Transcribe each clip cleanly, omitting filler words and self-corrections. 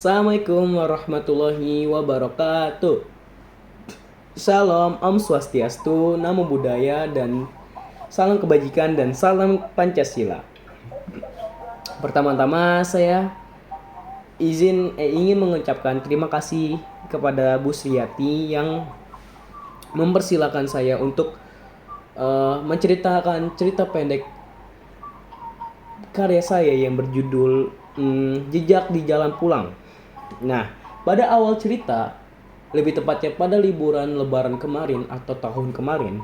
Assalamualaikum warahmatullahi wabarakatuh. Shalom, Om Swastiastu, Namo Buddhaya, dan salam kebajikan dan salam Pancasila. Pertama-tama saya ingin mengucapkan terima kasih kepada Bu Sriyati yang mempersilahkan saya untuk menceritakan cerita pendek karya saya yang berjudul Jejak di Jalan Pulang. Nah, pada awal cerita, lebih tepatnya pada liburan lebaran kemarin atau tahun kemarin,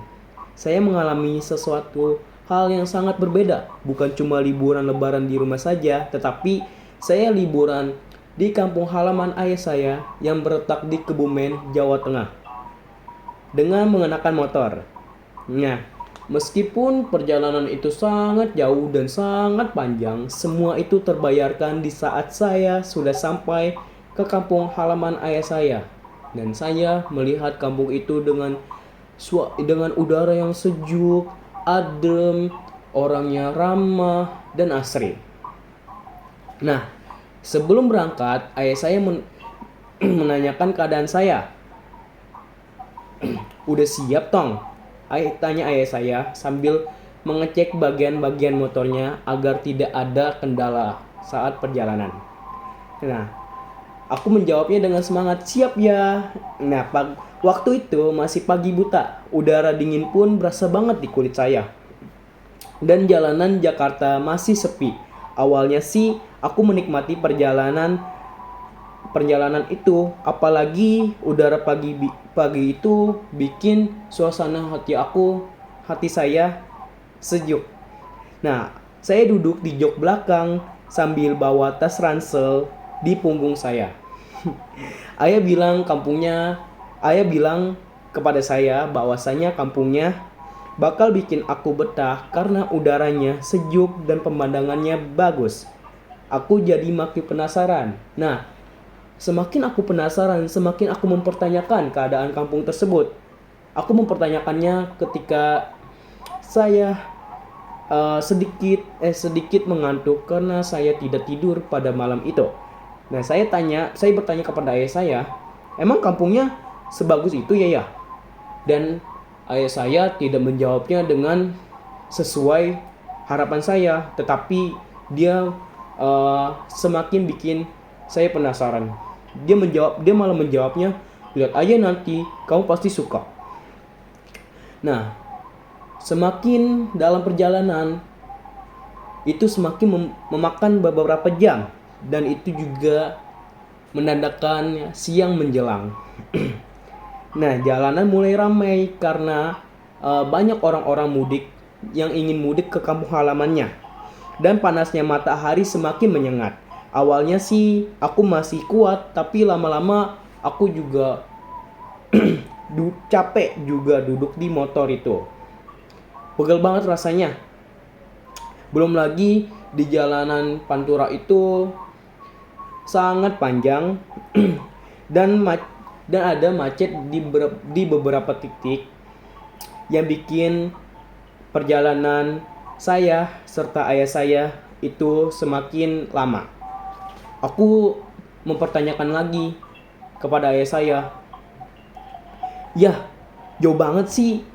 saya mengalami sesuatu hal yang sangat berbeda. Bukan cuma liburan lebaran di rumah saja, tetapi saya liburan di kampung halaman ayah saya yang berletak di Kebumen, Jawa Tengah, dengan mengenakan motor. Nah, meskipun perjalanan itu sangat jauh dan sangat panjang, semua itu terbayarkan di saat saya sudah sampai ke kampung halaman ayah saya. Dan saya melihat kampung itu dengan udara yang sejuk, adem, orangnya ramah dan asri. Nah, sebelum berangkat, ayah saya menanyakan keadaan saya. Udah siap, Tong? Tanya ayah saya sambil mengecek bagian-bagian motornya agar tidak ada kendala saat perjalanan. Nah, aku menjawabnya dengan semangat, siap ya. Nah, waktu itu masih pagi buta. Udara dingin pun berasa banget di kulit saya. Dan jalanan Jakarta masih sepi. Awalnya sih aku menikmati perjalanan itu, apalagi udara pagi itu bikin suasana hati saya sejuk. Nah, saya duduk di jok belakang sambil bawa tas ransel di punggung saya. Ayah bilang kepada saya bahwasanya kampungnya bakal bikin aku betah karena udaranya sejuk dan pemandangannya bagus. Aku jadi makin penasaran. Nah, semakin aku penasaran, semakin aku mempertanyakan keadaan kampung tersebut. Aku mempertanyakannya ketika saya sedikit mengantuk karena saya tidak tidur pada malam itu. Nah, saya bertanya kepada ayah saya, emang kampungnya sebagus itu ya? Dan ayah saya tidak menjawabnya dengan sesuai harapan saya, tetapi dia semakin bikin saya penasaran. Dia malah menjawabnya, lihat aja nanti, kamu pasti suka. Nah, semakin dalam perjalanan itu semakin memakan beberapa jam, dan itu juga menandakan siang menjelang. Nah, jalanan mulai ramai karena banyak orang-orang mudik yang ingin mudik ke kampung halamannya. Dan panasnya matahari semakin menyengat. Awalnya sih aku masih kuat, tapi lama-lama aku juga capek juga duduk di motor itu. Pegel banget rasanya. Belum lagi di jalanan Pantura itu sangat panjang dan ada macet di beberapa titik yang bikin perjalanan saya serta ayah saya itu semakin lama. Aku mempertanyakan lagi kepada ayah saya, "Yah, jauh banget sih.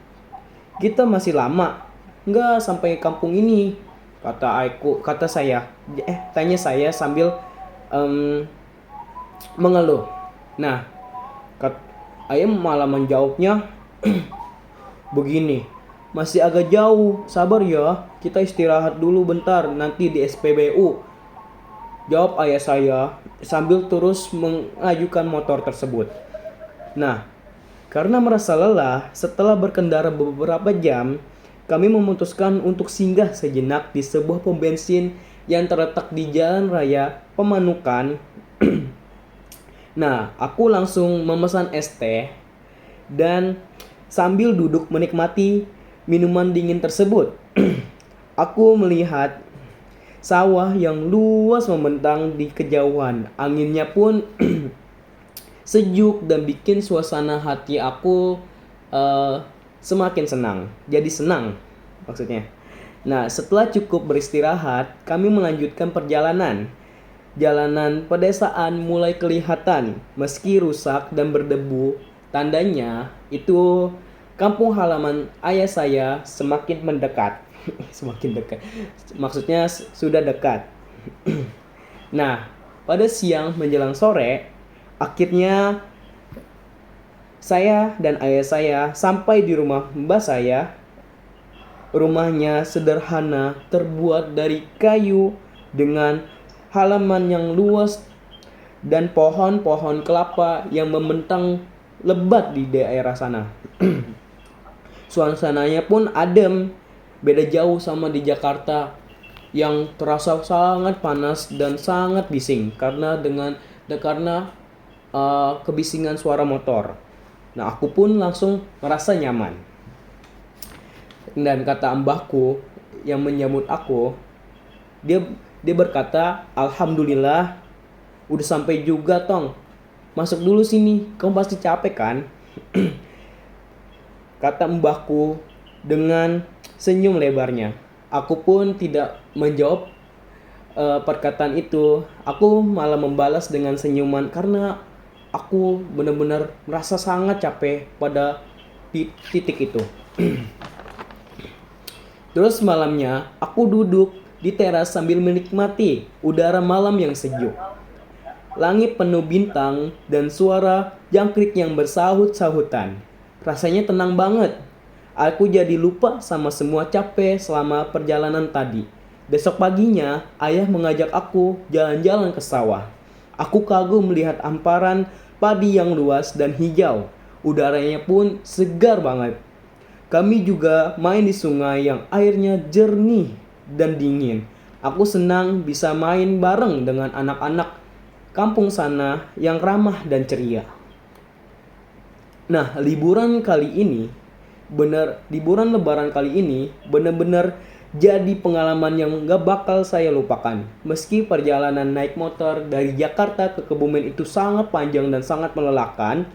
Kita masih lama. Nggak sampai kampung ini," kata saya. Tanya saya sambil mengeluh. Nah, ayah malah menjawabnya begini, masih agak jauh, sabar ya, kita istirahat dulu bentar, nanti di SPBU, jawab ayah saya sambil terus mengajukan motor tersebut. Nah, karena merasa lelah setelah berkendara beberapa jam, kami memutuskan untuk singgah sejenak di sebuah pom bensin yang terletak di Jalan Raya Pemanukan. Nah, aku langsung memesan es teh dan sambil duduk menikmati minuman dingin tersebut, aku melihat sawah yang luas membentang di kejauhan. Anginnya pun sejuk dan bikin suasana hati aku semakin senang. Jadi senang maksudnya. Nah, setelah cukup beristirahat, kami melanjutkan perjalanan. Jalanan pedesaan mulai kelihatan meski rusak dan berdebu. Tandanya itu kampung halaman ayah saya semakin mendekat. Semakin dekat. Maksudnya sudah dekat. Nah, pada siang menjelang sore, akhirnya saya dan ayah saya sampai di rumah mbah saya. Rumahnya sederhana, terbuat dari kayu dengan halaman yang luas dan pohon-pohon kelapa yang membentang lebat di daerah sana. Suasananya pun adem, beda jauh sama di Jakarta yang terasa sangat panas dan sangat bising karena kebisingan suara motor. Nah, aku pun langsung merasa nyaman. Dan kata mbahku yang menyambut aku, dia berkata, "Alhamdulillah, udah sampai juga, Tong. Masuk dulu sini, kamu pasti capek kan?" Kata mbahku dengan senyum lebarnya. Aku pun tidak menjawab perkataan itu. Aku malah membalas dengan senyuman karena aku benar-benar merasa sangat capek pada titik itu. Terus malamnya aku duduk di teras sambil menikmati udara malam yang sejuk. Langit penuh bintang dan suara jangkrik yang bersahut-sahutan. Rasanya tenang banget. Aku jadi lupa sama semua capek selama perjalanan tadi. Besok paginya ayah mengajak aku jalan-jalan ke sawah. Aku kagum melihat hamparan padi yang luas dan hijau. Udaranya pun segar banget. Kami juga main di sungai yang airnya jernih dan dingin. Aku senang bisa main bareng dengan anak-anak kampung sana yang ramah dan ceria. Nah, liburan lebaran kali ini benar-benar jadi pengalaman yang gak bakal saya lupakan. Meski perjalanan naik motor dari Jakarta ke Kebumen itu sangat panjang dan sangat melelahkan,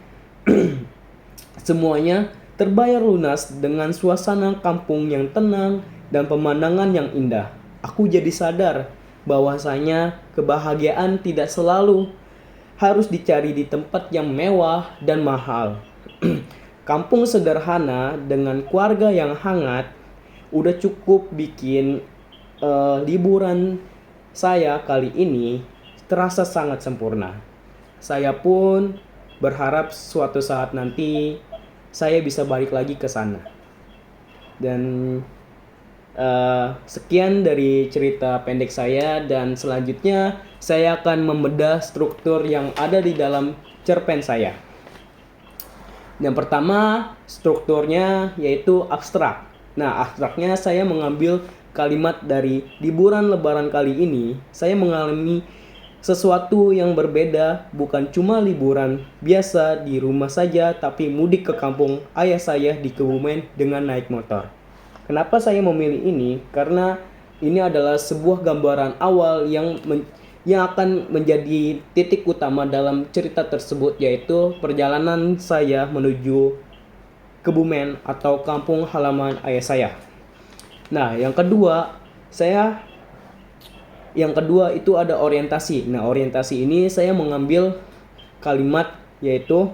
semuanya terbayar lunas dengan suasana kampung yang tenang dan pemandangan yang indah. Aku jadi sadar bahwasanya kebahagiaan tidak selalu harus dicari di tempat yang mewah dan mahal. Kampung sederhana dengan keluarga yang hangat udah cukup bikin liburan saya kali ini terasa sangat sempurna. Saya pun berharap suatu saat nanti saya bisa balik lagi ke sana. Dan sekian dari cerita pendek saya, dan selanjutnya saya akan membedah struktur yang ada di dalam cerpen saya. Yang pertama, strukturnya yaitu abstrak. Nah, abstraknya saya mengambil kalimat dari liburan lebaran kali ini. Saya mengalami sesuatu yang berbeda, bukan cuma liburan biasa di rumah saja, tapi mudik ke kampung ayah saya di Kebumen dengan naik motor. Kenapa saya memilih ini? Karena ini adalah sebuah gambaran awal yang akan menjadi titik utama dalam cerita tersebut, yaitu perjalanan saya menuju Kebumen atau kampung halaman ayah saya. Nah, yang kedua itu ada orientasi. Nah, orientasi ini saya mengambil kalimat yaitu,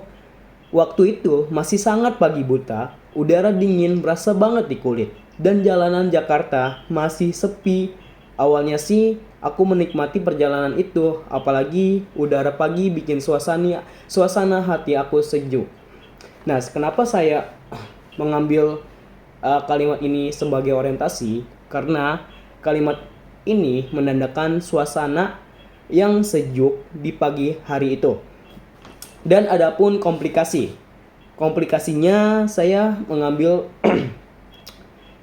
waktu itu masih sangat pagi buta, udara dingin berasa banget di kulit, dan jalanan Jakarta masih sepi. Awalnya sih aku menikmati perjalanan itu, apalagi udara pagi bikin suasana hati aku sejuk. Nah, kenapa saya mengambil kalimat ini sebagai orientasi? Karena kalimat ini menandakan suasana yang sejuk di pagi hari itu. Dan adapun komplikasinya saya mengambil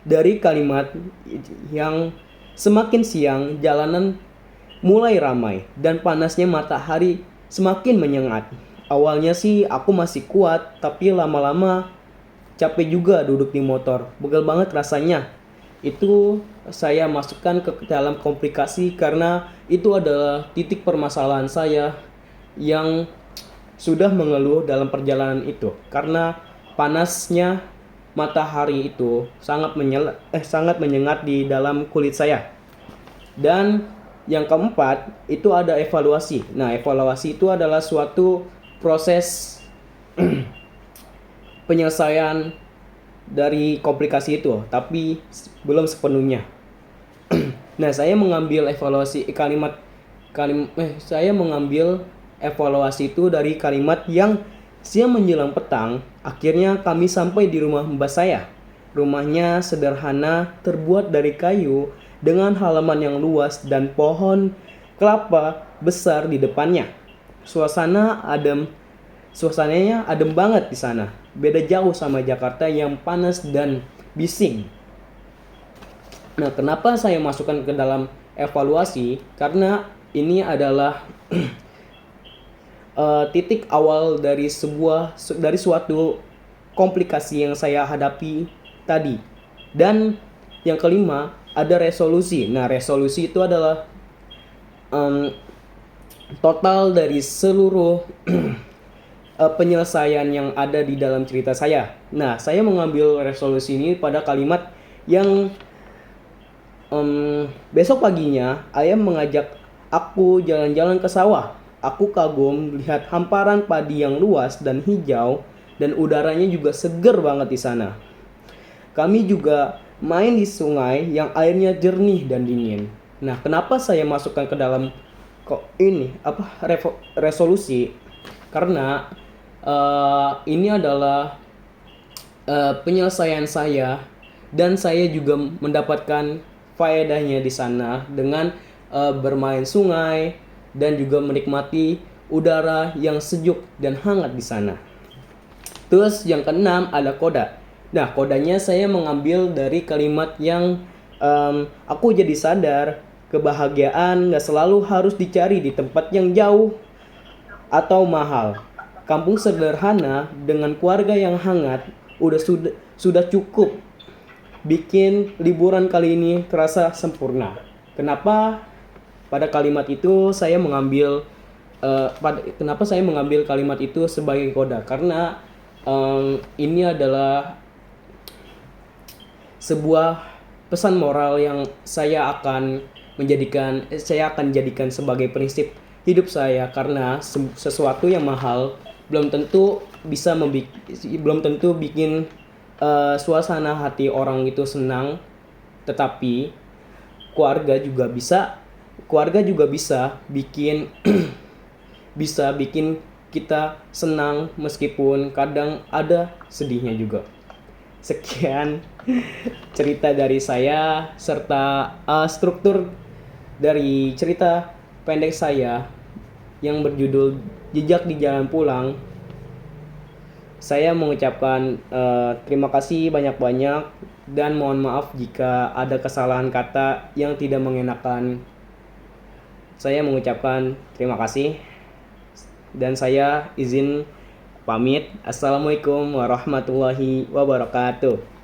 dari kalimat yang semakin siang jalanan mulai ramai dan panasnya matahari semakin menyengat. Awalnya sih aku masih kuat, tapi lama-lama capek juga duduk di motor. Begel banget rasanya. Itu saya masukkan ke dalam komplikasi karena itu adalah titik permasalahan saya yang sudah mengeluh dalam perjalanan itu. Karena panasnya matahari itu sangat menyengat di dalam kulit saya. Dan Yang keempat, itu ada evaluasi. Nah, evaluasi itu adalah suatu proses penyelesaian dari komplikasi itu, tapi belum sepenuhnya. Nah, saya mengambil saya mengambil evaluasi itu dari kalimat yang siang menjelang petang, akhirnya kami sampai di rumah mbak saya. Rumahnya sederhana, terbuat dari kayu, dengan halaman yang luas dan pohon kelapa besar di depannya. Suasananya adem banget di sana. Beda jauh sama Jakarta yang panas dan bising. Nah, kenapa saya masukkan ke dalam evaluasi? Karena ini adalah titik awal dari suatu komplikasi yang saya hadapi tadi. Dan yang kelima, ada resolusi. Nah, resolusi itu adalah total dari seluruh penyelesaian yang ada di dalam cerita saya. Nah, saya mengambil resolusi ini pada kalimat yang besok paginya ayah mengajak aku jalan-jalan ke sawah. Aku kagum lihat hamparan padi yang luas dan hijau, dan udaranya juga seger banget di sana. Kami juga main di sungai yang airnya jernih dan dingin. Nah, kenapa saya masukkan ke dalam resolusi? Karena ini adalah penyelesaian saya, dan saya juga mendapatkan faedahnya di sana dengan bermain sungai dan juga menikmati udara yang sejuk dan hangat di sana. Terus yang keenam ada koda. Nah, kodanya saya mengambil dari kalimat yang aku jadi sadar kebahagiaan gak selalu harus dicari di tempat yang jauh atau mahal. Kampung sederhana dengan keluarga yang hangat sudah cukup bikin liburan kali ini terasa sempurna. Kenapa pada kalimat itu saya mengambil kenapa saya mengambil kalimat itu sebagai koda? Karena ini adalah sebuah pesan moral yang saya akan jadikan sebagai prinsip hidup saya, karena sesuatu yang mahal belum tentu bikin suasana hati orang itu senang, tetapi keluarga juga bisa bikin kita senang meskipun kadang ada sedihnya juga. Sekian cerita dari saya serta struktur dari cerita pendek saya yang berjudul Jejak di Jalan Pulang. Saya mengucapkan terima kasih banyak-banyak dan mohon maaf jika ada kesalahan kata yang tidak mengenakan. Saya mengucapkan terima kasih dan saya izin pamit. Assalamualaikum warahmatullahi wabarakatuh.